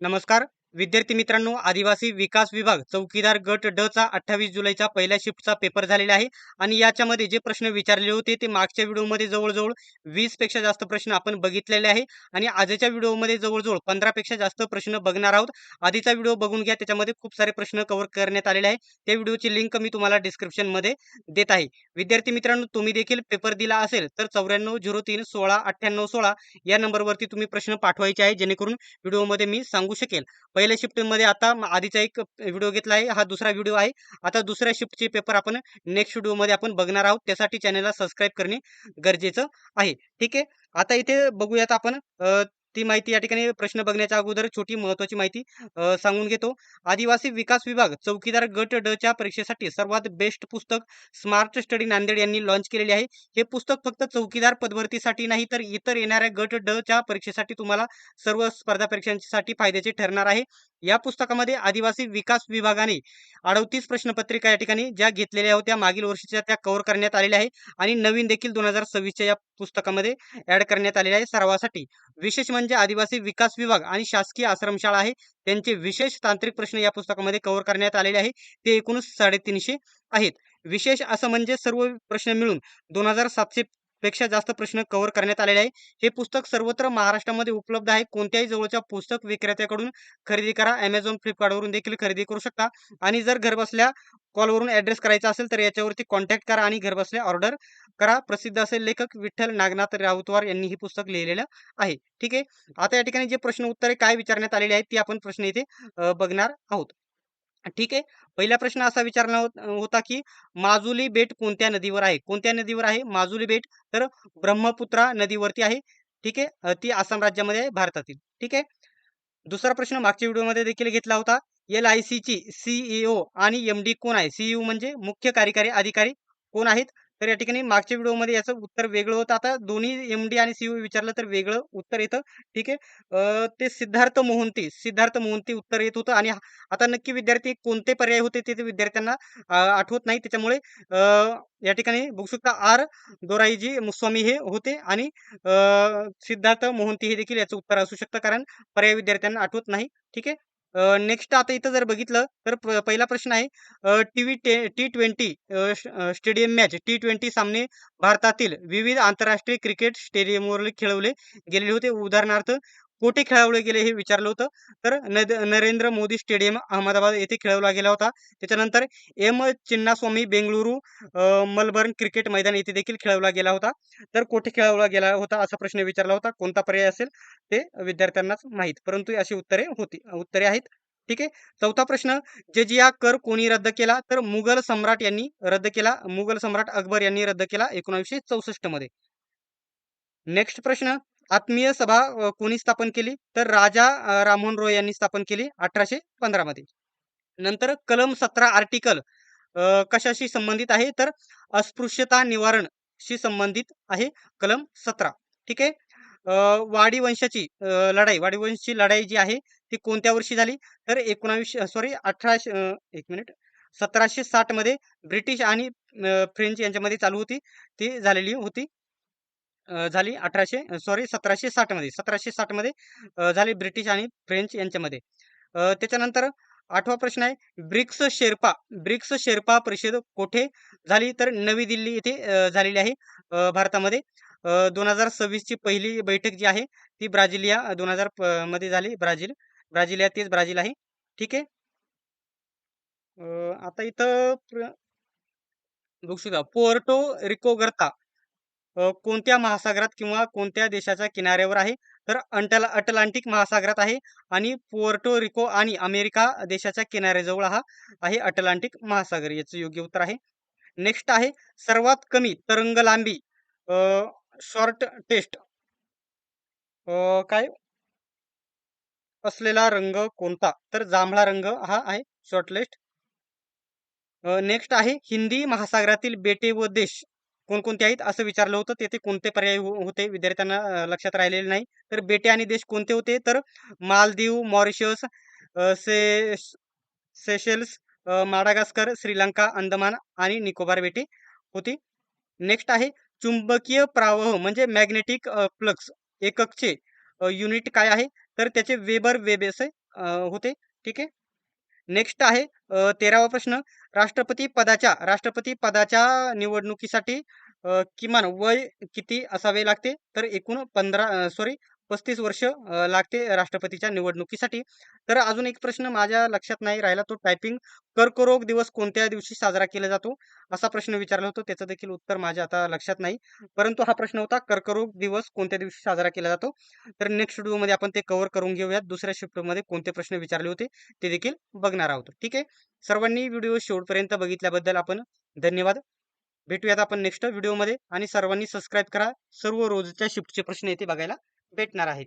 नमस्कार विद्यार्थी मित्रांनो, आदिवासी विकास विभाग चौकीदार गट ड चा 28 जुलैचा पहिल्या शिफ्टचा पेपर झालेला आहे आणि याच्यामध्ये जे प्रश्न विचारले होते ते मागच्या व्हिडिओमध्ये जवळजवळ 20 पेक्षा जास्त प्रश्न आपण बघितलेले आहे आणि आजच्या व्हिडिओमध्ये जवळजवळ 15 पेक्षा जास्त प्रश्न बघणार आहोत. आधीचा व्हिडिओ बघून घ्या, त्याच्यामध्ये खूप सारे प्रश्न कव्हर करण्यात आलेले आहे. त्या व्हिडिओची लिंक मी तुम्हाला डिस्क्रिप्शन मध्ये देत आहे. विद्यार्थी मित्रांनो, तुम्ही देखील पेपर दिला असेल तर 9403169816 या नंबरवरती तुम्ही प्रश्न पाठवायचे आहे, जेणेकरून व्हिडिओमध्ये मी सांगू शकेल. पहिल्या शिफ्टमध्ये आता आधीचा एक व्हिडिओ घेतला आहे, हा दुसरा व्हिडिओ आहे. आता दुसऱ्या शिफ्टचे पेपर आपण नेक्स्ट व्हिडिओमध्ये आपण बघणार आहोत. त्यासाठी चॅनलला सबस्क्राईब करणे गरजेचं आहे. ठीक आहे. आता इथे बघूयात आपण ती माहिती. या ठिकाणी प्रश्न बघण्याच्या अगोदर छोटी महत्वाची माहिती सांगून घेतो. आदिवासी विकास विभाग चौकीदार गट ड च्या परीक्षेसाठी सर्वात बेस्ट पुस्तक स्मार्ट स्टडी नांदेड यांनी लॉन्च केलेले आहे. हे पुस्तक फक्त चौकीदार पदभरतीसाठी नाही, तर इतर येणाऱ्या गट ड च्या परीक्षेसाठी तुम्हाला सर्व स्पर्धा परीक्षांसाठी फायद्याचे ठरणार आहे. या पुस्तकामध्ये आदिवासी विकास विभागाने 38 प्रश्नपत्रिका या ठिकाणी ज्या घेतलेल्या होत्या मागील वर्षीच्या त्या कव्हर करण्यात आलेल्या आहे आणि नवीन देखील 2026च्या या पुस्तकामध्ये ऍड करण्यात आलेले आहे सरावासाठी. विशेष म्हणजे आदिवासी विकास विभाग आणि शासकीय आश्रमशाळा आहे त्यांचे विशेष तांत्रिक प्रश्न या पुस्तकामध्ये कव्हर करण्यात आलेले आहे. ते एकूण 350 आहेत. विशेष असं म्हणजे सर्व प्रश्न मिळून 2700 पेक्षा जास्त प्रश्न कव्हर करण्यात आलेले आहे. हे पुस्तक सर्वत्र महाराष्ट्रामध्ये उपलब्ध आहे. कोणत्याही जवळच्या पुस्तक विक्रेत्याकडून खरेदी करा. Amazon, Flipkartवरून देखील खरेदी करू शकता आणि जर घरबसल्या कॉलवरून ऍड्रेस करायचा असेल तर याच्यावरती कॉन्टॅक्ट करा आणि घरबसल्या ऑर्डर करा. प्रसिद्ध असे लेखक विठ्ठल नागनाथ राऊतवार यांनी हे पुस्तक लिहिलेलं आहे. ठीक आहे. आता या ठिकाणी जे प्रश्न उत्तरे काय विचारण्यात आलेले आहेत ती आपण प्रश्न इथे बघणार आहोत. ठीक आहे. पहिला प्रश्न असा विचारला होता की माजुली बेट कोणत्या नदीवर आहे? कोणत्या नदीवर आहे माजुली बेट? तर ब्रह्मपुत्रा नदीवरती आहे. ठीक आहे. ती आसाम राज्यामध्ये आहे, भारतातील. ठीक आहे. दुसरा प्रश्न मागच्या व्हिडिओमध्ये देखील घेतला होता. LICची CEO आणि MD कोण आहे? CEO म्हणजे मुख्य कार्यकारी अधिकारी कोण आहेत? तर या ठिकाणी मागच्या व्हिडिओमध्ये याचं उत्तर वेगळं होतं. आता दोन्ही MD आणि CEO विचारलं तर वेगळं उत्तर येतं. ठीक आहे. ते सिद्धार्थ मोहंती उत्तर येत होतं आणि आता नक्की विद्यार्थी कोणते पर्याय होते ते विद्यार्थ्यांना आठवत नाही. त्याच्यामुळे या ठिकाणी बघू शकता दोराईजी मुस्वामी हे होते आणि सिद्धार्थ मोहंती हे देखील याचं उत्तर असू शकतं, कारण पर्याय विद्यार्थ्यांना आठवत नाही. ठीक आहे. नेक्स्ट आता इथं जर बघितलं तर पहिला प्रश्न आहे T20 स्टेडियम मॅच T20 सामने भारतातील विविध आंतरराष्ट्रीय क्रिकेट स्टेडियमवर खेळवले गेलेले होते. उदाहरणार्थ कोठे खेळवले गेले हे विचारलं होतं. तर नरेंद्र मोदी स्टेडियम अहमदाबाद येथे खेळवला गेला होता. त्याच्यानंतर चिन्नास्वामी बेंगळुरू मलबर्न क्रिकेट मैदान येथे देखील खेळवला गेला होता. तर कोठे खेळवला गेला होता असा प्रश्न विचारला होता. कोणता पर्याय असेल ते विद्यार्थ्यांनाच माहीत, परंतु अशी उत्तरे आहेत. ठीक आहे. चौथा प्रश्न, जजिया कर कोणी रद्द केला? तर मुघल सम्राट यांनी रद्द केला. मुघल सम्राट अकबर यांनी रद्द केला 1964 मध्ये. नेक्स्ट प्रश्न, आत्मीय सभा कोणी स्थापन केली? तर राजा राममोहन रॉय यांनी स्थापन केली 1815 मध्ये. नंतर कलम 17 आर्टिकल कशाशी संबंधित आहे? तर अस्पृश्यता निवारण शी संबंधित आहे कलम 17. ठीक आहे. वाडी वंशाची लढाई जी आहे ती कोणत्या वर्षी झाली? तर 1760 मध्ये ब्रिटिश आणि फ्रेंच यांच्यामध्ये चालू होती. ती झालेली होती. झाली 1760 मध्ये झाली ब्रिटिश आणि फ्रेंच यांच्यामध्ये. त्याच्यानंतर आठवा प्रश्न आहे, ब्रिक्स शेर्पा परिषद कोठे झाली? तर नवी दिल्ली येथे झालेली आहे भारतामध्ये. 2026 ची पहिली बैठक जी आहे ती ब्राझिलिया 2000 मध्ये झाली. ब्राझिलिया तेच ब्राझील आहे. ठीक आहे. आता इथं बघू शकता पोर्टो रिको गर्ता कोणत्या महासागरात किंवा कोणत्या देशाच्या किनाऱ्यावर आहे? तर अटलांटिक महासागरात आहे आणि पोर्टो रिको आणि अमेरिका देशाच्या किनाऱ्याजवळ हा आहे अटलांटिक महासागर. याचं योग्य उत्तर आहे. नेक्स्ट आहे, सर्वात कमी तरंग लांबी शॉर्ट टेस्ट काय असलेला रंग कोणता? तर जांभळा रंग हा आहे शॉर्टलिस्ट. नेक्स्ट आहे, हिंदी महासागरातील बेटे व देश कोणकोणते आहेत असं विचारलं होतं. तेथे कोणते पर्याय होते विद्यार्थ्यांना लक्षात राहिलेले नाही. तर बेटे आणि देश कोणते होते? तर मालदीव, मॉरिशस, से सेशेल्स, माडागास्कर, श्रीलंका, अंदमान आणि निकोबार बेटे होती. नेक्स्ट आहे, चुंबकीय प्रवाह म्हणजे मॅग्नेटिक फ्लक्स एककचे युनिट काय आहे? तर त्याचे वेबर वेब असे होते. ठीक आहे. नेक्स्ट आहे 13वा प्रश्न. राष्ट्रपती पदाच्या निवडणुकीसाठी किमान वय किती असावे लागते? तर एकूण 35 वर्ष लागते राष्ट्रपतीच्या निवडणुकीसाठी. तर अजून एक प्रश्न माझ्या लक्षात नाही राहिला, तो टायपिंग. कर्करोग दिवस कोणत्या दिवशी साजरा केला जातो? असा प्रश्न विचारला होता. त्याचं देखील उत्तर माझ्या आता लक्षात नाही. परंतु हा प्रश्न होता, कर्करोग दिवस कोणत्या दिवशी साजरा केला जातो? तर नेक्स्ट व्हिडिओमध्ये आपण ते कव्हर करून घेऊयात. दुसऱ्या शिफ्टमध्ये कोणते प्रश्न विचारले होते ते देखील बघणार आहोत. ठीक आहे. सर्वांनी व्हिडिओ शेवटपर्यंत बघितल्याबद्दल आपण धन्यवाद. भेटूयात आपण नेक्स्ट व्हिडिओमध्ये आणि सर्वांनी सबस्क्राईब करा. सर्व रोजच्या शिफ्टचे प्रश्न येथे बघायला भेटणार आहेत.